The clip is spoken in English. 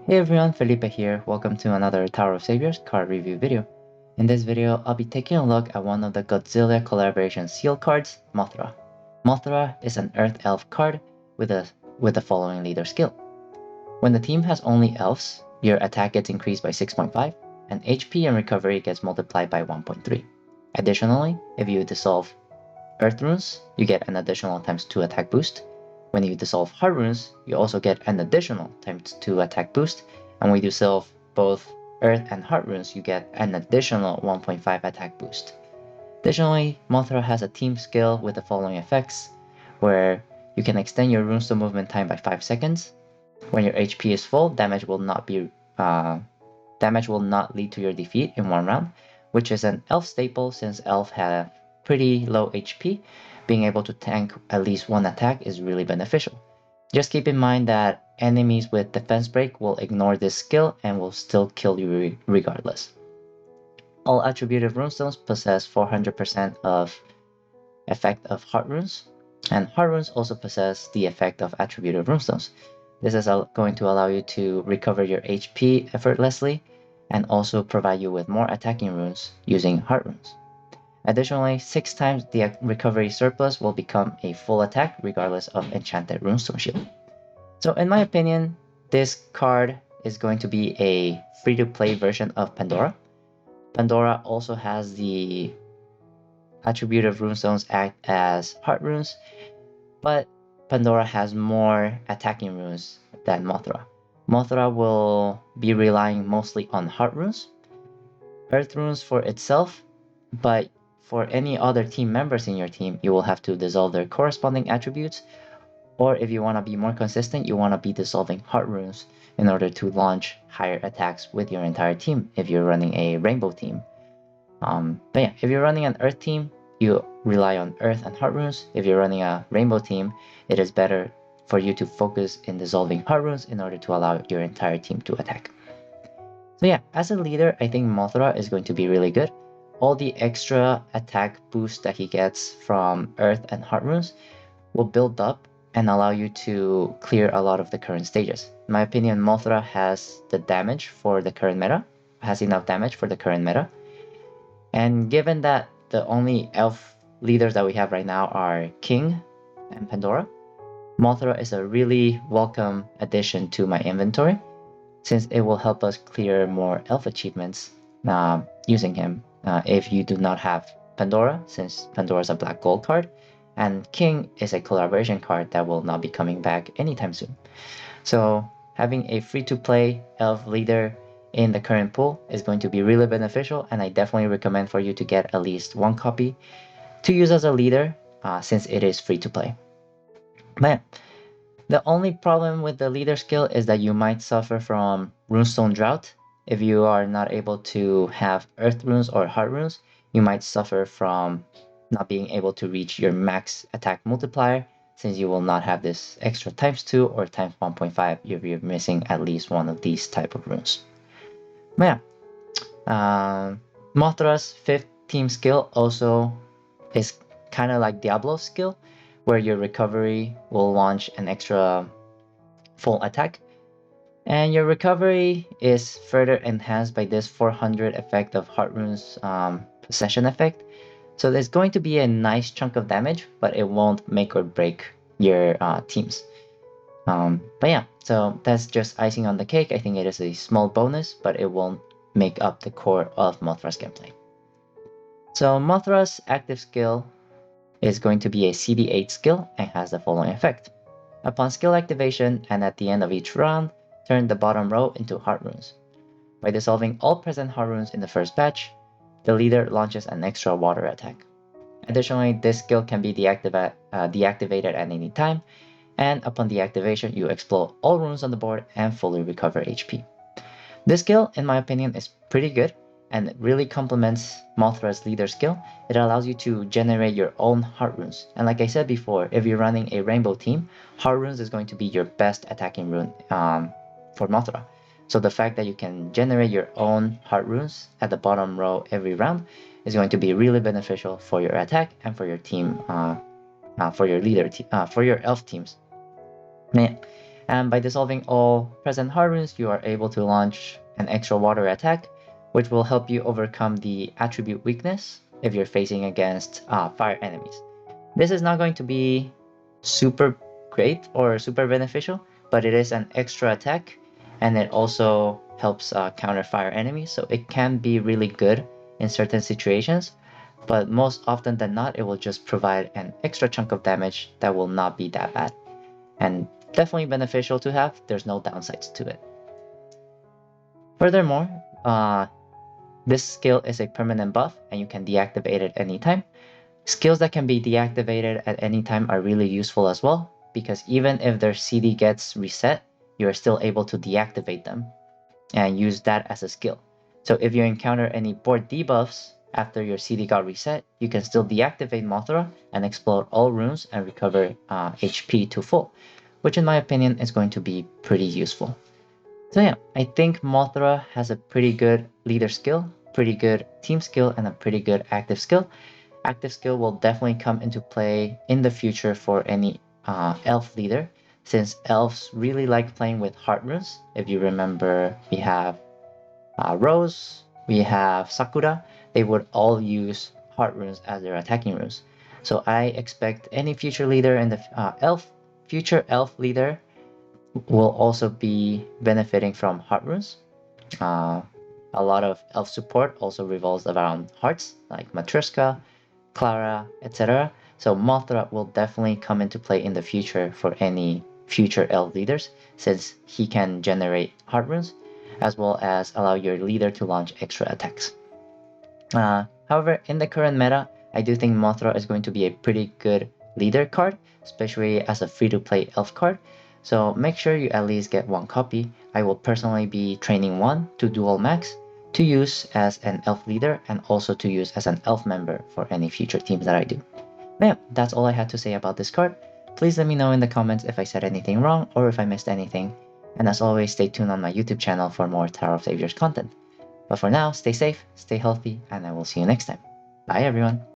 Hey everyone, Felipe here. Welcome to another Tower of Saviors card review video. In this video, I'll be taking a look at one of the Godzilla collaboration seal cards, Mothra. Mothra is an Earth Elf card with the following leader skill. When the team has only elves, your attack gets increased by 6.5, and HP and recovery gets multiplied by 1.3. Additionally, if you dissolve Earth runes, you get an additional ×2 attack boost. When you dissolve Heart runes, you also get an additional ×2 attack boost, and when you dissolve both Earth and Heart runes, you get an additional 1.5 attack boost. Additionally, Mothra has a team skill with the following effects, where you can extend your runestone movement time by 5 seconds. When your HP is full, damage will not lead to your defeat in one round, which is an elf staple since elf have pretty low HP. Being able to tank at least one attack is really beneficial. Just keep in mind that enemies with defense break will ignore this skill and will still kill you regardless. All attributive runestones possess 400% of effect of Heart runes, and Heart runes also possess the effect of attributive runestones. This is going to allow you to recover your HP effortlessly and also provide you with more attacking runes using Heart runes. Additionally, 6 times the recovery surplus will become a full attack regardless of enchanted runestone shield. So in my opinion, this card is going to be a free-to-play version of Pandora. Pandora also has the attributive runestones act as Heart runes, but Pandora has more attacking runes than Mothra. Mothra will be relying mostly on Heart runes, Earth runes for itself, but for any other team members in your team, you will have to dissolve their corresponding attributes, or if you want to be more consistent, you want to be dissolving Heart runes in order to launch higher attacks with your entire team if you're running a Rainbow team. But yeah, if you're running an Earth team, you rely on Earth and Heart runes. If you're running a Rainbow team, it is better for you to focus in dissolving Heart runes in order to allow your entire team to attack. So yeah, as a leader, I think Mothra is going to be really good. All the extra attack boost that he gets from Earth and Heart runes will build up and allow you to clear a lot of the current stages. In my opinion, Mothra has the damage for the current meta, has enough damage for the current meta. And given that the only elf leaders that we have right now are King and Pandora, Mothra is a really welcome addition to my inventory, since it will help us clear more elf achievements using him if you do not have Pandora, since Pandora is a black gold card, and King is a collaboration card that will not be coming back anytime soon. So having a free-to-play elf leader in the current pool is going to be really beneficial, and I definitely recommend for you to get at least one copy to use as a leader since it is free to play. But the only problem with the leader skill is that you might suffer from runestone drought. If you are not able to have Earth runes or Heart runes, you might suffer from not being able to reach your max attack multiplier, since you will not have this extra ×2 or ×1.5 if you're missing at least one of these type of runes. But yeah, Mothra's 5th team skill also is kind of like Diablo's skill, where your recovery will launch an extra full attack. And your recovery is further enhanced by this 400 effect of Heart runes possession effect. So there's going to be a nice chunk of damage, but it won't make or break your teams. But yeah, so that's just icing on the cake. I think it is a small bonus, but it won't make up the core of Mothra's gameplay. So Mothra's active skill is going to be a CD8 skill and has the following effect. Upon skill activation and at the end of each round, turn the bottom row into Heart runes. By dissolving all present Heart runes in the first batch, the leader launches an extra water attack. Additionally, this skill can be deactivated at any time, and upon deactivation, you explode all runes on the board and fully recover HP. This skill, in my opinion, is pretty good and it really complements Mothra's leader skill. It allows you to generate your own Heart runes. And like I said before, if you're running a Rainbow team, Heart runes is going to be your best attacking rune for Mothra. So the fact that you can generate your own Heart runes at the bottom row every round is going to be really beneficial for your attack and for your team, for your elf teams. Man, And by dissolving all present hard runes, you are able to launch an extra water attack, which will help you overcome the attribute weakness if you're facing against fire enemies. This is not going to be super great or super beneficial, but it is an extra attack, and it also helps counter fire enemies, so it can be really good in certain situations, but most often than not, it will just provide an extra chunk of damage that will not be that bad, and definitely beneficial to have. There's no downsides to it. Furthermore, this skill is a permanent buff, and you can deactivate it anytime. Skills that can be deactivated at any time are really useful as well, because even if their CD gets reset, you're still able to deactivate them and use that as a skill. So if you encounter any board debuffs after your CD got reset, you can still deactivate Mothra and explode all runes and recover HP to full, which in my opinion is going to be pretty useful. So yeah, I think Mothra has a pretty good leader skill, pretty good team skill, and a pretty good active skill. Active skill will definitely come into play in the future for any elf leader, since elves really like playing with heart runes. If you remember, we have Rose, we have Sakura, they would all use heart runes as their attacking runes. So I expect any future leader in the future elf leader will also be benefiting from heart runes. A lot of elf support also revolves around hearts, like Matryoshka, Clara, etc. So Mothra will definitely come into play in the future for any future elf leaders, since he can generate heart runes, as well as allow your leader to launch extra attacks. However, in the current meta, I do think Mothra is going to be a pretty good leader card, especially as a free-to-play elf card. So make sure you at least get one copy. I will personally be training one to dual max to use as an elf leader and also to use as an elf member for any future teams that I do. But yeah, that's all I had to say about this card. Please let me know in the comments if I said anything wrong or if I missed anything. And as always, stay tuned on my YouTube channel for more Tower of Saviors content. But for now, stay safe, stay healthy, and I will see you next time. Bye everyone!